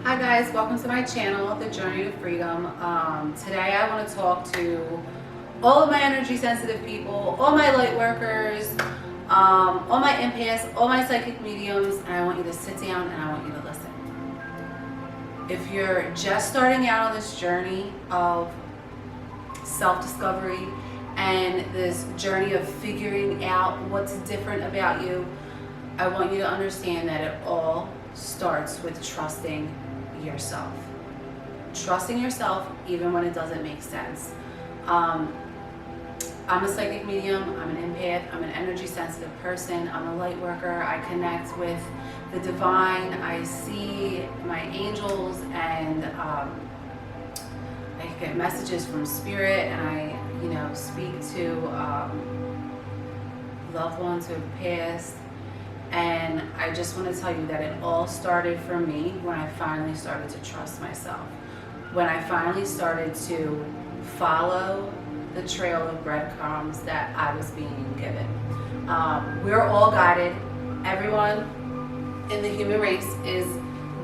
Hi guys, welcome to my channel, The Journey to Freedom. Today I want to talk to all of my energy sensitive people, all my light workers, all my empaths, all my psychic mediums, and I want you to sit down and I want you to listen. If you're just starting out on this journey of self-discovery and this journey of figuring out what's different about you, I want you to understand that it all starts with trusting yourself. Trusting yourself even when it doesn't make sense. I'm a psychic medium, I'm an empath, I'm an energy sensitive person, I'm a light worker. I connect with the divine, I see my angels, and I get messages from spirit, and I speak to loved ones who have passed. And I just want to tell you that it all started for me when I finally started to trust myself. When I finally started to follow the trail of breadcrumbs that I was being given. We're all guided. Everyone in the human race is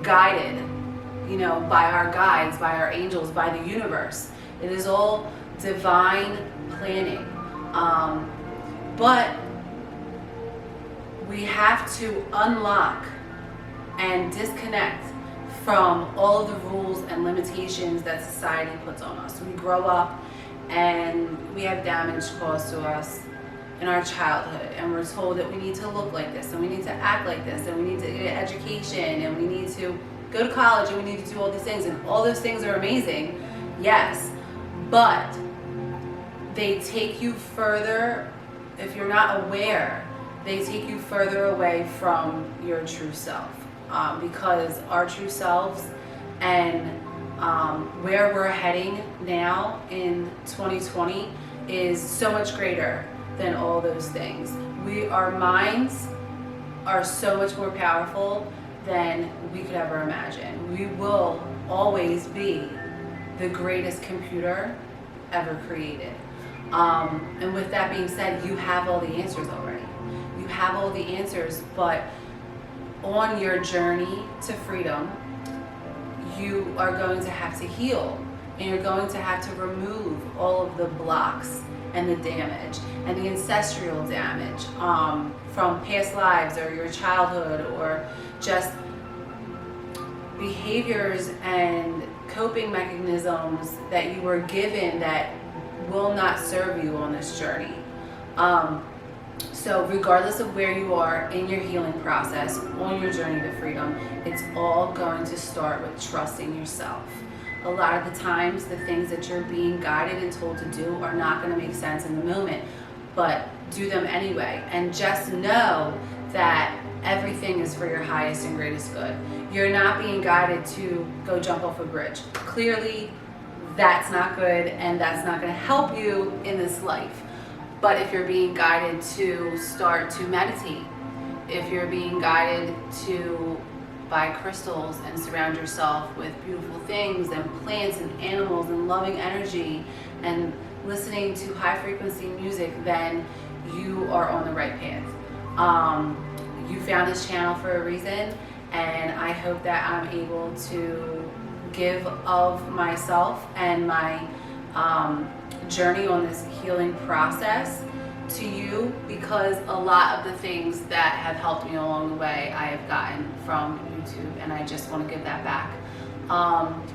guided, by our guides, by our angels, by the universe. It is all divine planning. But we have to unlock and disconnect from all of the rules and limitations that society puts on us. We grow up and we have damage caused to us in our childhood, and we're told that we need to look like this, and we need to act like this, and we need to get an education, and we need to go to college, and we need to do all these things, and all those things are amazing, yes, but they take you further. If you're not aware, they take you further away from your true self, because our true selves and where we're heading now in 2020 is so much greater than all those things. Our minds are so much more powerful than we could ever imagine. We will always be the greatest computer ever created. And with that being said, you have all the answers already. You have all the answers, but on your journey to freedom, you are going to have to heal, and you're going to have to remove all of the blocks and the damage and the ancestral damage from past lives or your childhood, or just behaviors and coping mechanisms that you were given that will not serve you on this journey. So regardless of where you are in your healing process, on your journey to freedom, it's all going to start with trusting yourself. A lot of the times, the things that you're being guided and told to do are not going to make sense in the moment, but do them anyway. And just know that everything is for your highest and greatest good. You're not being guided to go jump off a bridge. Clearly, that's not good, and that's not going to help you in this life. But if you're being guided to start to meditate, if you're being guided to buy crystals and surround yourself with beautiful things and plants and animals and loving energy and listening to high frequency music, then you are on the right path. You found this channel for a reason, and I hope that I'm able to give of myself and my journey on this healing process to you, because a lot of the things that have helped me along the way I have gotten from YouTube, and I just want to give that back.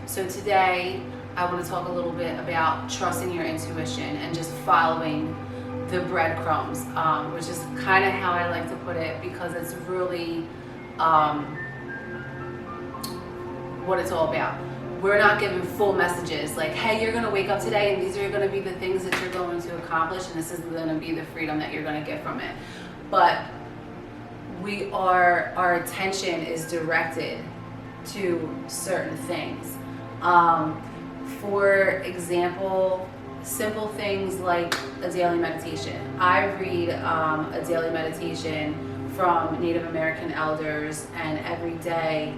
So today I want to talk a little bit about trusting your intuition and just following the breadcrumbs, which is kind of how I like to put it, because it's really what it's all about. We're not given full messages like, hey, you're going to wake up today and these are going to be the things that you're going to accomplish, and this is going to be the freedom that you're going to get from it. But our attention is directed to certain things. For example, simple things like a daily meditation. I read a daily meditation from Native American elders, and every day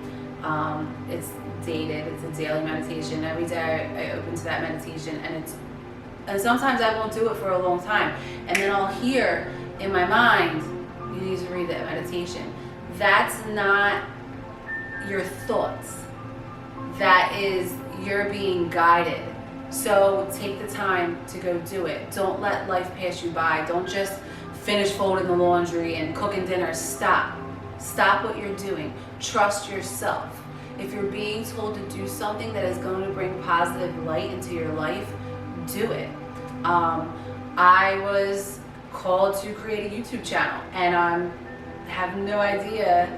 it's dated. It's a daily meditation. Every day I open to that meditation, and sometimes I won't do it for a long time, and then I'll hear in my mind, you need to read that meditation. That's not your thoughts. that is, you're being guided. So take the time to go do it. Don't let life pass you by. Don't just finish folding the laundry and cooking dinner. Stop. Stop what you're doing. Trust yourself. If you're being told to do something that is going to bring positive light into your life, do it. I was called to create a YouTube channel, and I have no idea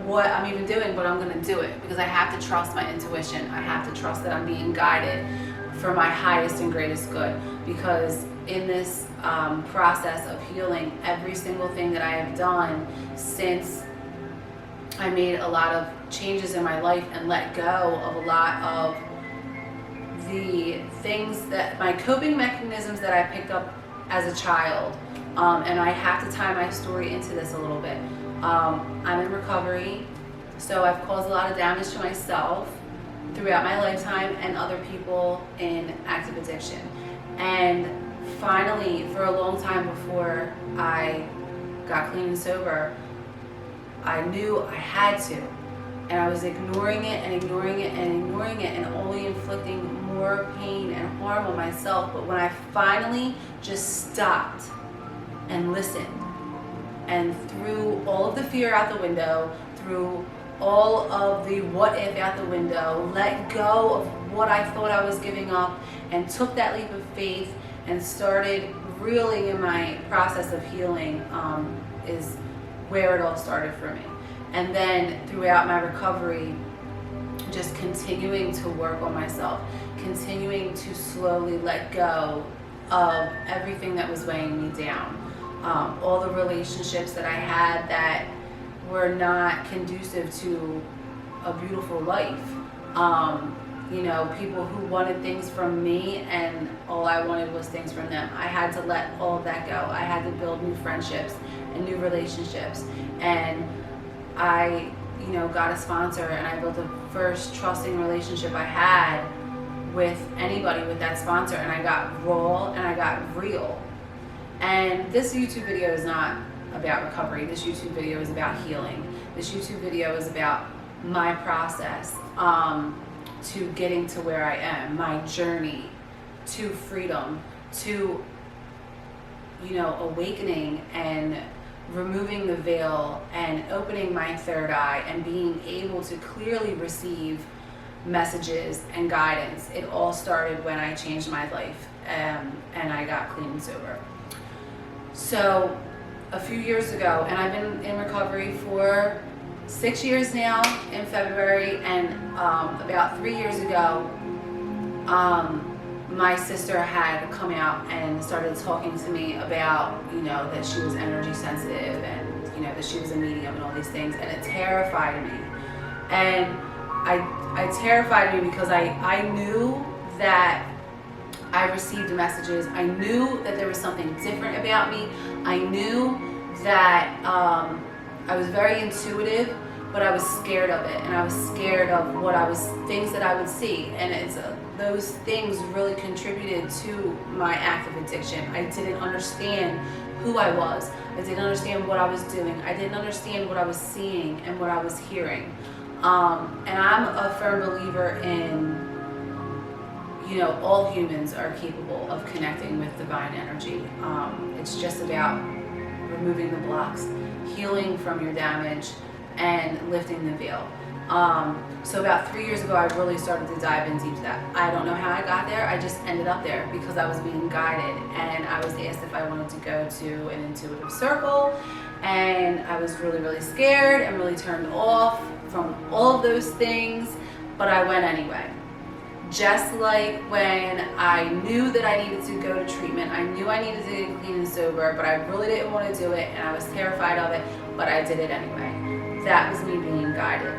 what I'm even doing, but I'm going to do it because I have to trust my intuition. I have to trust that I'm being guided for my highest and greatest good, because in this process of healing, every single thing that I have done since I made a lot of changes in my life and let go of a lot of the things that my coping mechanisms that I picked up as a child, and I have to tie my story into this a little bit. I'm in recovery, so I've caused a lot of damage to myself throughout my lifetime and other people in active addiction. And finally, for a long time before I got clean and sober, I knew I had to. And I was ignoring it and ignoring it and ignoring it and only inflicting more pain and harm on myself. But when I finally just stopped and listened, and threw all of the fear out the window, threw all of the what if out the window, let go of what I thought I was giving up, and took that leap of faith and started really in my process of healing, is where it all started for me. And then throughout my recovery, just continuing to work on myself, continuing to slowly let go of everything that was weighing me down. All the relationships that I had that were not conducive to a beautiful life. People who wanted things from me and all I wanted was things from them. I had to let all of that go. I had to build new friendships and new relationships. And I, got a sponsor, and I built the first trusting relationship I had with anybody with that sponsor. And I got raw and I got real. And this YouTube video is not about recovery. This YouTube video is about healing. This YouTube video is about my process to getting to where I am, my journey to freedom, to, awakening and removing the veil and opening my third eye and being able to clearly receive messages and guidance. It all started when I changed my life and I got clean and sober. So a few years ago, and I've been in recovery for 6 years now in February, and about 3 years ago, my sister had come out and started talking to me about, that she was energy sensitive and, that she was a medium and all these things, and it terrified me. And I terrified me because I knew that I received messages. I knew that there was something different about me. I knew that I was very intuitive, but I was scared of it, and I was scared of things that I would see, and those things really contributed to my active addiction. I didn't understand who I was. I didn't understand what I was doing. I didn't understand what I was seeing and what I was hearing. And I'm a firm believer in, all humans are capable of connecting with divine energy. It's just about removing the blocks, healing from your damage, and lifting the veil. So about 3 years ago, I really started to dive in deep to that. I don't know how I got there. I just ended up there because I was being guided, and I was asked if I wanted to go to an intuitive circle, and I was really, really scared and really turned off from all of those things, but I went anyway. Just like when I knew that I needed to go to treatment, I knew I needed to get clean and sober, but I really didn't want to do it, and I was terrified of it, but I did it anyway. That was me being guided.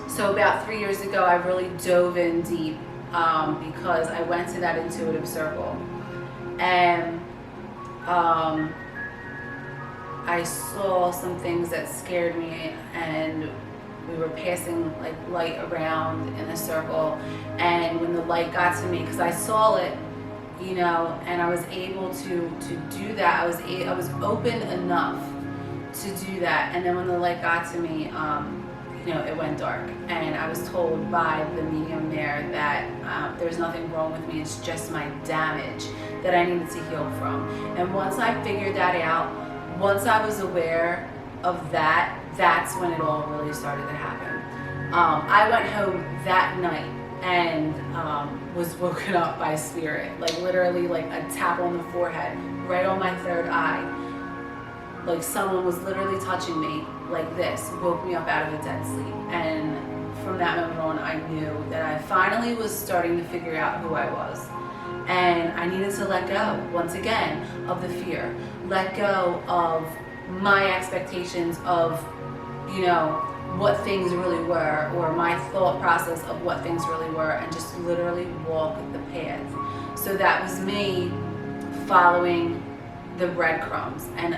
So about 3 years ago, I really dove in deep because I went to that intuitive circle, and I saw some things that scared me, and we were passing like light around in the circle, and when the light got to me, because I saw it, and I was able to do that. I was open enough to do that, and then when the light got to me, it went dark, and I was told by the medium there that there's nothing wrong with me, it's just my damage that I needed to heal from. And once I figured that out, once I was aware of that, that's when it all really started to happen. I went home that night and was woken up by spirit, like literally like a tap on the forehead, right on my third eye. Like someone was literally touching me like this, woke me up out of a dead sleep. And from that moment on, I knew that I finally was starting to figure out who I was. And I needed to let go, once again, of the fear. Let go of my expectations of, what things really were, or my thought process of what things really were, and just literally walk the path. So that was me following the breadcrumbs and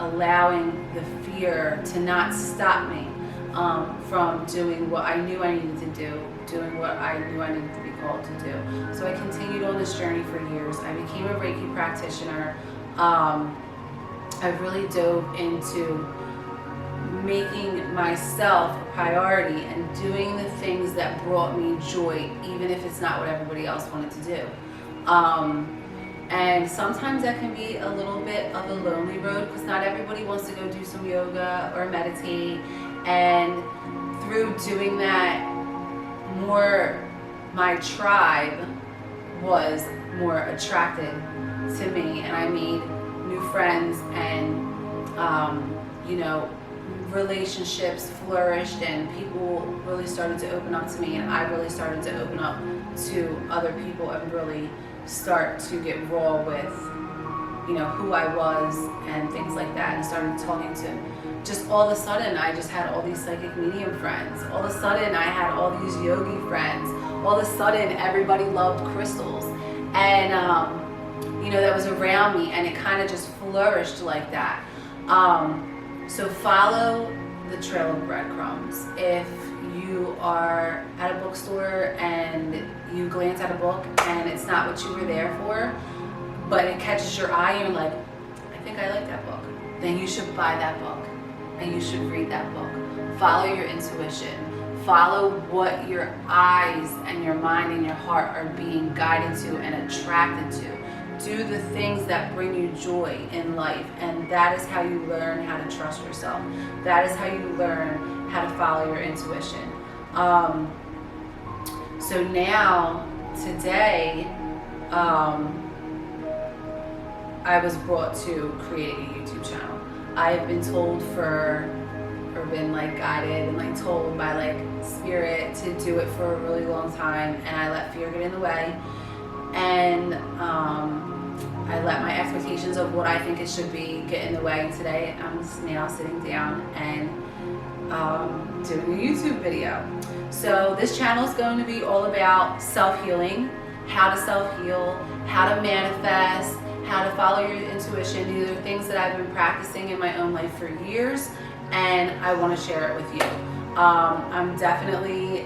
allowing the fear to not stop me from doing what I knew I needed to do, doing what I knew I needed to be called to do. So I continued on this journey for years. I became a Reiki practitioner. I really dove into making myself a priority and doing the things that brought me joy, even if it's not what everybody else wanted to do. And sometimes that can be a little bit of a lonely road, because not everybody wants to go do some yoga or meditate. And through doing that, my tribe was more attracted to me, and I made new friends, and relationships flourished, and people really started to open up to me, and I really started to open up to other people and really start to get raw with who I was and things like that, and started talking to, just all of a sudden I just had all these psychic medium friends. All of a sudden I had all these yogi friends. All of a sudden everybody loved crystals, and that was around me, and it kind of just flourished like that. So follow the trail of breadcrumbs. If you are at a bookstore and you glance at a book and it's not what you were there for, but it catches your eye and you're like, I think I like that book, then you should buy that book and you should read that book. Follow your intuition. Follow what your eyes and your mind and your heart are being guided to and attracted to. Do the things that bring you joy in life, and that is how you learn how to trust yourself. That is how you learn how to follow your intuition. So now, today, I was brought to creating a YouTube channel. I have been told or been guided and told by spirit to do it for a really long time, and I let fear get in the way. And I let my expectations of what I think it should be get in the way. Today I'm now sitting down and doing a YouTube video. So this channel is going to be all about self-healing, how to self-heal, how to manifest, how to follow your intuition. These are things that I've been practicing in my own life for years, and I want to share it with you. I'm definitely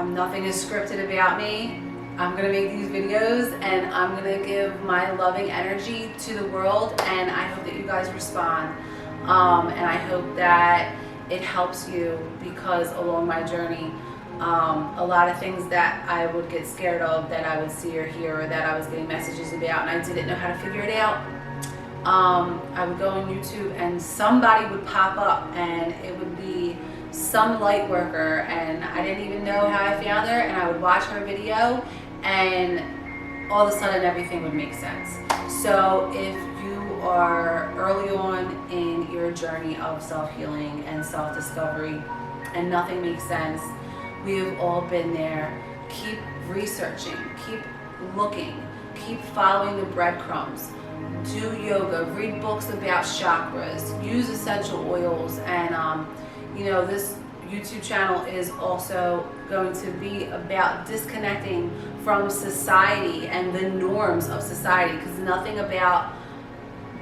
nothing is scripted about me. I'm going to make these videos and I'm going to give my loving energy to the world, and I hope that you guys respond. And I hope that it helps you, because along my journey, a lot of things that I would get scared of, that I would see or hear, or that I was getting messages about and I didn't know how to figure it out, I would go on YouTube and somebody would pop up and it would be some light worker, and I didn't even know how I found her, and I would watch her video and all of a sudden everything would make sense. So if you are early on in your journey of self-healing and self-discovery and nothing makes sense, we have all been there. Keep researching, keep looking, keep following the breadcrumbs. Do yoga, read books about chakras, use essential oils, and this YouTube channel is also going to be about disconnecting from society and the norms of society, because nothing about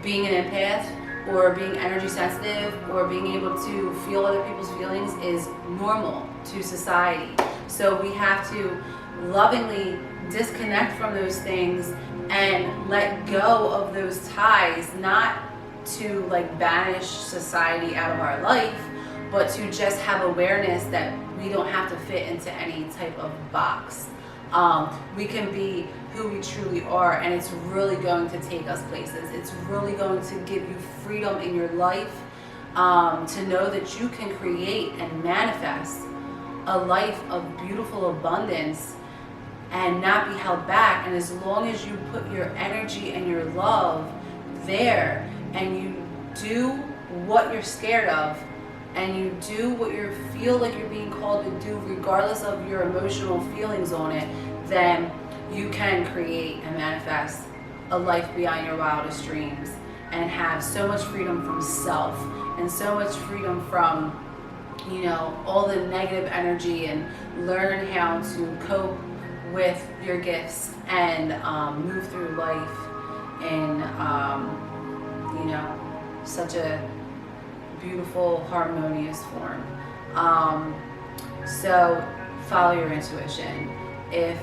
being an empath or being energy sensitive or being able to feel other people's feelings is normal to society. So we have to lovingly disconnect from those things and let go of those ties, not to like banish society out of our life, but to just have awareness that we don't have to fit into any type of box. We can be who we truly are, and it's really going to take us places. It's really going to give you freedom in your life, to know that you can create and manifest a life of beautiful abundance and not be held back. And as long as you put your energy and your love there, and you do what you're scared of, and you do what you feel like you're being called to do, regardless of your emotional feelings on it, then you can create and manifest a life beyond your wildest dreams, and have so much freedom from self, and so much freedom from, you know, all the negative energy, and learn how to cope with your gifts and move through life in, you know, such a beautiful, harmonious form. So follow your intuition. If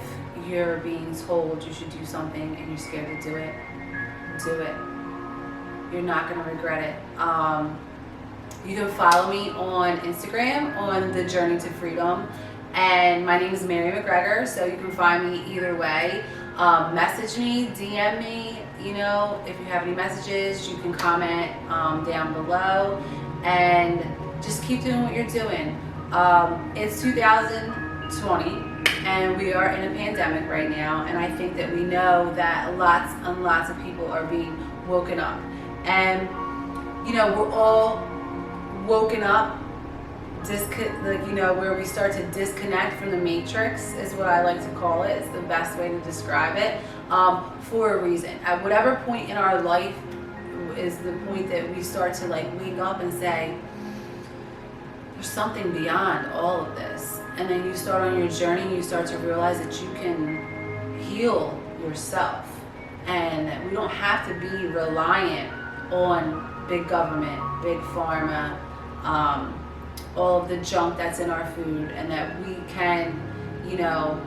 you're being told you should do something and you're scared to do it, do it. You're not going to regret it. You can follow me on Instagram on The Journey to Freedom, and my name is Mary McGregor, so you can find me either way. Message me, DM me, you know, if you have any messages, you can comment down below, and just keep doing what you're doing. It's 2020, and we are in a pandemic right now, and I think that we know that lots and lots of people are being woken up. And, you know, we're all woken up, like, you know, where we start to disconnect from the matrix is what I like to call it. It's the best way to describe it, for a reason. At whatever point in our life is the point that we start to like wake up and say, there's something beyond all of this. And then you start on your journey, you start to realize that you can heal yourself, and that we don't have to be reliant on big government, big pharma, all of the junk that's in our food, and that we can, you know,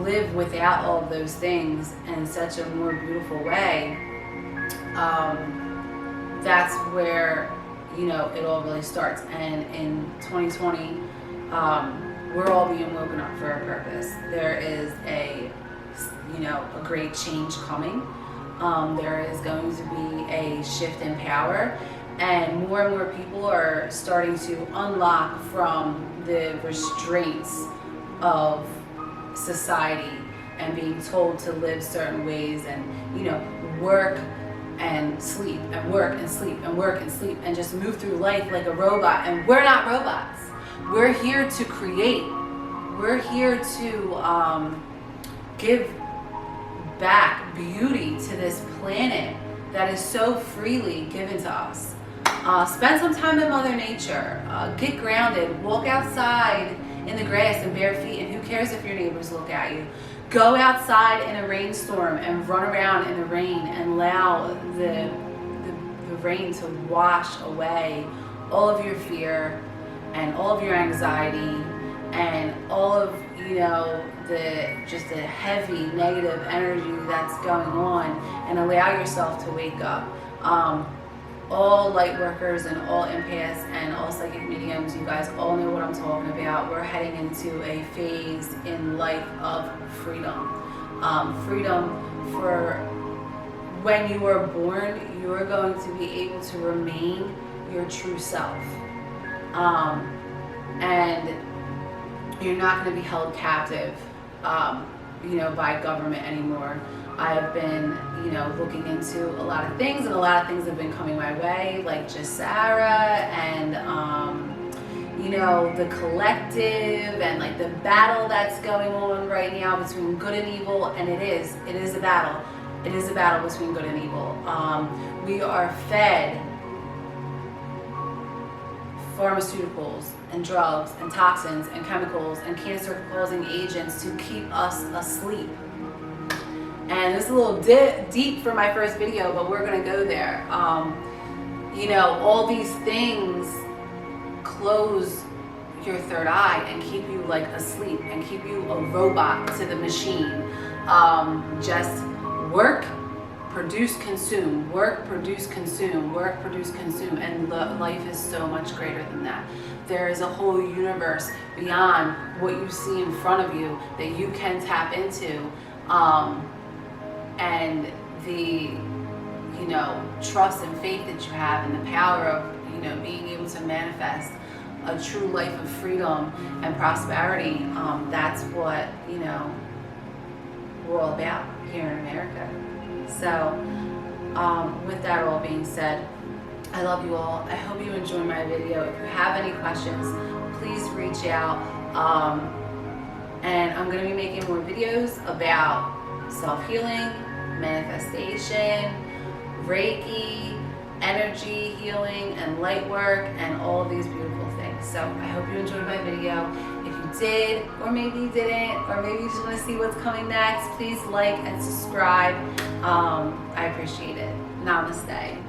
live without all of those things in such a more beautiful way. That's where, you know, it all really starts. And in 2020, we're all being woken up for a purpose. There is a, you know, a great change coming. There is going to be a shift in power, and more people are starting to unlock from the restraints of society and being told to live certain ways, and, you know, work and sleep and work and sleep and work and sleep, and just move through life like a robot. And we're not robots. We're here to create. We're here to give back beauty to this planet that is so freely given to us. Spend some time in Mother Nature. Get grounded. Walk outside in the grass in bare feet, and who cares if your neighbors look at you. Go outside in a rainstorm and run around in the rain, and allow the rain to wash away all of your fear and all of your anxiety and all of, you know, just the heavy negative energy that's going on, and allow yourself to wake up. All light workers and all empaths and all psychic mediums, you guys all know what I'm talking about. We're heading into a phase in life of freedom. Freedom for when you are born, you are going to be able to remain your true self. And you're not going to be held captive, you know, by government anymore. I've been, you know, looking into a lot of things, and a lot of things have been coming my way, like Jasara and, you know, the collective, and like the battle that's going on right now between good and evil. And it is a battle. It is a battle between good and evil. We are fed pharmaceuticals and drugs and toxins and chemicals and cancer-causing agents to keep us asleep. And it's a little deep for my first video, but we're going to go there. You know, all these things close your third eye and keep you like asleep and keep you a robot to the machine. Just work, produce, consume, work, produce, consume, work, produce, consume, and life is so much greater than that. There is a whole universe beyond what you see in front of you that you can tap into, and the, you know, trust and faith that you have, and the power of, you know, being able to manifest a true life of freedom and prosperity. That's what, you know, we're all about here in America. So with that all being said, I love you all. I hope you enjoyed my video. If you have any questions, please reach out. And I'm going to be making more videos about self-healing, manifestation, Reiki, energy healing, and light work, and all of these beautiful things. So I hope you enjoyed my video. If you did, or maybe you didn't, or maybe you just want to see what's coming next, please like and subscribe. I appreciate it. Namaste.